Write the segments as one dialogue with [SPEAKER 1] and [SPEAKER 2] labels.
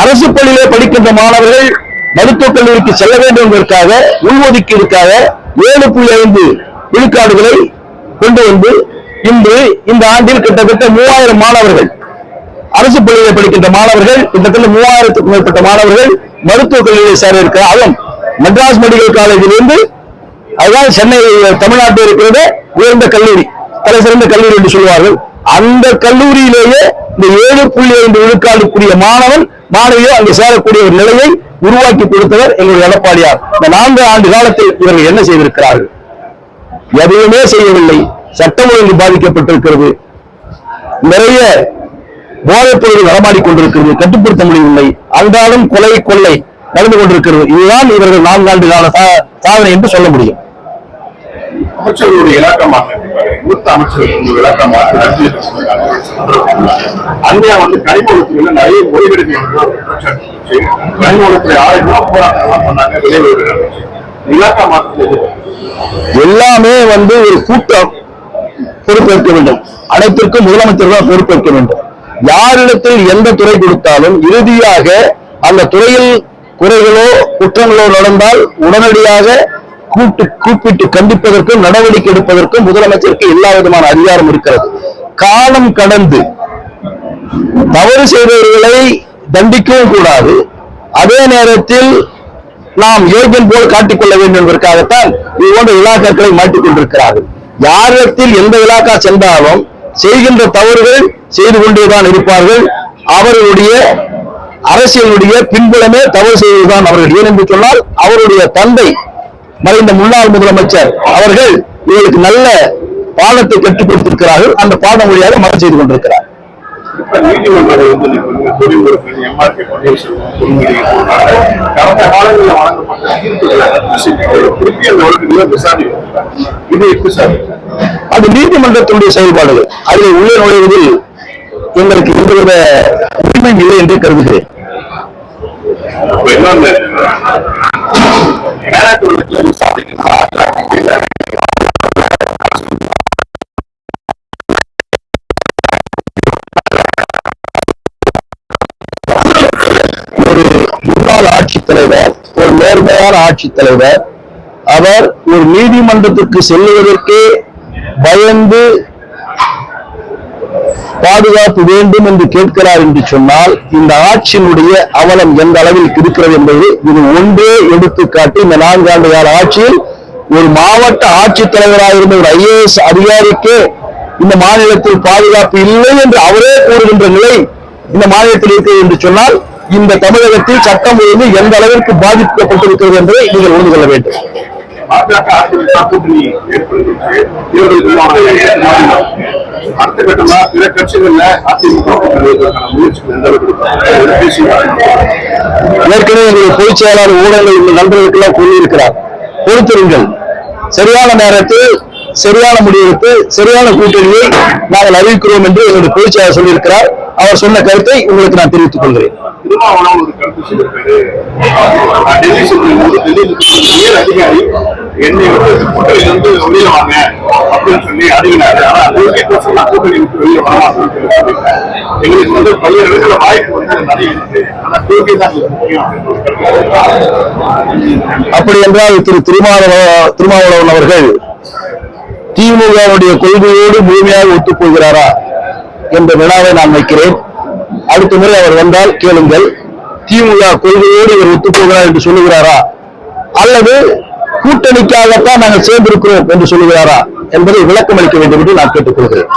[SPEAKER 1] அரசு பள்ளியிலே படிக்கின்ற மாணவர்கள் மருத்துவக் கல்லூரிக்கு செல்ல வேண்டும் என்பதற்காக உள்ஒதுக்கீடுக்காக 7.5 விழுக்காடுகளை கொண்டு வந்து இன்று இந்த ஆண்டில் கிட்டத்தட்ட 3000 மாணவர்கள் அரசு பள்ளியிலே படிக்கின்ற மாணவர்கள் கிட்டத்தட்ட 3000க்கும் மேற்பட்ட மாணவர்கள் மருத்துவக் கல்லூரியில் சேர இருக்கிறார். அதுவும் மெட்ராஸ் மெடிக்கல் காலேஜிலிருந்து, அதுதான் சென்னை தமிழ்நாட்டில் இருக்கிற உயர்ந்த கல்லூரி, தலை சிறந்த கல்லூரி என்று சொல்வார்கள். அந்த கல்லூரியிலேயே இந்த 7.5 விழுக்காடுக்குரிய மாணவியோ அங்கு சேரக்கூடிய ஒரு நிலையை உருவாக்கி கொடுத்தவர் எங்களுடைய எடப்பாடியார். இந்த 4 ஆண்டு காலத்தில் இவர்கள் என்ன செய்திருக்கிறார்கள்? எதையுமே செய்யவில்லை. சட்டம் ஒழுங்கு பாதிக்கப்பட்டிருக்கிறது. நிறைய போதைப் பொருள் நடமாடிக் கொண்டிருக்கிறது, கட்டுப்படுத்த முடியவில்லை. அன்றாடம் கொலை கொள்ளை நடந்து கொண்டிருக்கிறது. இதுதான் இவர்கள் 4 ஆண்டு கால சாதனை என்று சொல்ல முடியும்.
[SPEAKER 2] அமைச்சர்களுடைய இலக்கமாக மூத்த அமைச்சர்கள் விளக்கமாக அன்றைய கனிமூலத்துல நிறைய ஓய்வெடுக்க கனிமூலத்துல 1000 போராட்டம் பண்ணாங்க. இலக்கமாக
[SPEAKER 1] எல்லாமே ஒரு கூட்டம் பொறுப்பேற்க வேண்டும். அனைத்திற்கும் முதலமைச்சர் தான் பொறுப்பேற்க வேண்டும். யாரிடத்தில் எந்த துறை கொடுத்தாலும் இறுதியாக அந்த துறையில் குறைகளோ குற்றங்களோ நடந்தால் உடனடியாக கூப்பிட்டு கண்டிப்பதற்கும் நடவடிக்கை எடுப்பதற்கும் முதலமைச்சருக்கு எல்லா விதமான அதிகாரம் இருக்கிறது. காலம் கடந்து தவறு செய்தவர்களை தண்டிக்கவும் கூடாது. அதே நேரத்தில் நாம் யோகியன் போல் காட்டிக்கொள்ள வேண்டும் என்பதற்காகத்தான் இது போன்ற இலாக்காக்களை மாட்டிக் கொண்டிருக்கிறார்கள். யாரிடத்தில் எந்த இலாக்கா சென்றாலும் செய்கின்ற தவறுகள் செய்து கொண்டேதான் இருப்பார்கள். அவர்களுடைய அரசியலுடைய பின்புலமே தவறு செய்வதுதான் அவர்கள். ஏன் என்று சொன்னால் அவருடைய தந்தை மறைந்த முன்னாள் முதலமைச்சர் அவர்கள் இவர்களுக்கு நல்ல பாடத்தை கற்றுக் கொடுத்திருக்கிறார்கள். அந்த பாடம் வழியாக மறு செய்து கொண்டிருக்கிறார். அது நீதிமன்றத்தினுடைய செயல்பாடுகள். அதில் உள்ளே நுழைவதில் எங்களுக்கு எந்தவித உரிமை இல்லை என்று கருதுகிறேன். ஒரு முன்னாள் ஆட்சித் தலைவர், ஒரு நேர்மையான ஆட்சித் தலைவர், அவர் ஒரு நீதிமன்றத்துக்கு செல்லுவதற்கே பயந்து பாதுகாப்பு வேண்டும் என்று கேட்கிறார் என்று சொன்னால் இந்த ஆட்சியினுடைய அவலம் எந்த அளவில் இருக்கிறது என்பது இது ஒன்றே எடுத்துக்காட்டி. இந்த 4 ஆண்டு கால ஆட்சியில் ஒரு மாவட்ட ஆட்சித்தலைவராக இருந்த ஒரு IAS அதிகாரிக்கு இந்த மாநிலத்தில் பாதுகாப்பு இல்லை என்று அவரே கூறுகின்ற நிலை இந்த மாநிலத்தில் இருக்கிறது என்று சொன்னால் இந்த தமிழகத்தில் சட்டம் ஒழுங்கு எந்த அளவிற்கு பாதிக்கப்பட்டிருக்கிறது என்பதை நீங்கள் உணர்ந்து கொள்ள வேண்டும்.
[SPEAKER 2] அடுத்த கட்டமா பிற கட்சிகள்ல
[SPEAKER 1] ஏற்கனவே எங்களுடைய பொதுச் செயலாளர் ஊடகங்கள் இந்த நண்பர்களுக்கெல்லாம் கூறியிருக்கிறார். பொறுத்திருங்கள், சரியான நேரத்தில் சரியான முடிவெடுத்து சரியான கூட்டணியை நாங்கள் அறிவிக்கிறோம் என்று என்னுடைய பொதுச் செயலாளர் சொல்லியிருக்கிறார். அவர் சொன்ன கருத்தை உங்களுக்கு நான் தெரிவித்துக் கொள்கிறேன்.
[SPEAKER 2] அதிகாரி என்னை வந்து வெளியில வாங்க அப்படின்னு சொல்லி அடிக்கிறாரு. ஆனா கூட்டணி விட்டு வெளியே வரலாம் எங்களுக்கு வந்து பல்வேறு இடத்துல வாய்ப்பு வந்து நிறைய இருக்கு. ஆனா தூக்கி தான் முக்கியம்.
[SPEAKER 1] அப்படி என்றால் திரு திருமாவளவன் அவர்கள் திமுகவுடைய கொள்கையோடு முழுமையாக ஒத்துப்போகிறாரா என்ற வினாவை நான் வைக்கிறேன். அடுத்த முறை அவர் வந்தால் கேளுங்கள், திமுக கொள்கையோடு இவர் ஒத்துப்போகிறார் என்று சொல்லுகிறாரா அல்லது கூட்டணிக்காகத்தான் நாங்கள் சேர்ந்திருக்கிறோம் என்று சொல்லுகிறாரா என்பதை விளக்கம் அளிக்க வேண்டும் என்று நான் கேட்டுக்கொள்கிறேன்.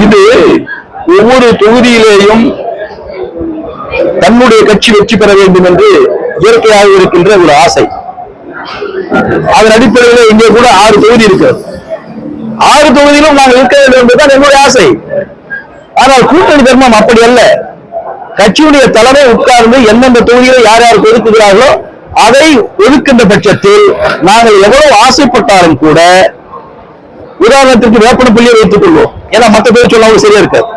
[SPEAKER 1] இது ஒவ்வொரு தொகுதியிலேயும் தன்னுடைய கட்சி வெற்றி பெற வேண்டும் என்று இயற்கையாக இருக்கின்ற ஒரு ஆசை. அதன் அடிப்படையில் இங்கே கூட 6 தொகுதி இருக்கு. 6 தொகுதியிலும் நாங்கள் இருக்க வேண்டும் என்பதுதான் என்னுடைய ஆசை. ஆனால் கூட்டணி தர்மம் அப்படி அல்ல. கட்சியுடைய தலைமை உட்கார்ந்து எந்தெந்த தொகுதிகளை யார் யாருக்கு ஒதுக்குகிறார்களோ அதை ஒதுக்கின்ற பட்சத்தில் நாங்கள் எவ்வளவு ஆசைப்பட்டாலும் கூட, உதாரணத்திற்கு வேப்பனப்பள்ளியை வைத்துக் கொள்வோம். ஏன்னா மற்ற பேர் சொல்லாமல் சரியா இருக்காது.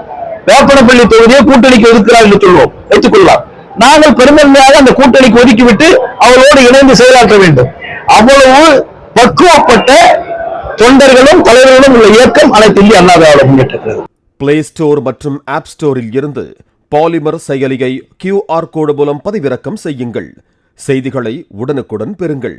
[SPEAKER 1] வேப்பனப்பள்ளி தொகுதியை கூட்டணிக்கு ஒதுக்கிறார் என்று சொல்வோம், வைத்துக் கொள்ளலாம். நாங்கள் பெரும்பான்மையாக அந்த கூட்டணிக்கு ஒதுக்கிவிட்டு அவர்களோடு இணைந்து செயலாற்ற வேண்டும். அவ்வளவு பக்குவப்பட்ட தொண்டர்களும் தலைவர்களும் உள்ள இயக்கம் அனைத்து இந்திய அண்ணா திராவிட முன்னேற்ற கழகம்.
[SPEAKER 3] பிளே ஸ்டோர் மற்றும் ஆப் ஸ்டோரில் இருந்து பாலிமர் செயலியை QR கோடு மூலம் பதிவிறக்கம் செய்யுங்கள். செய்திகளை உடனுக்குடன் பெறுங்கள்.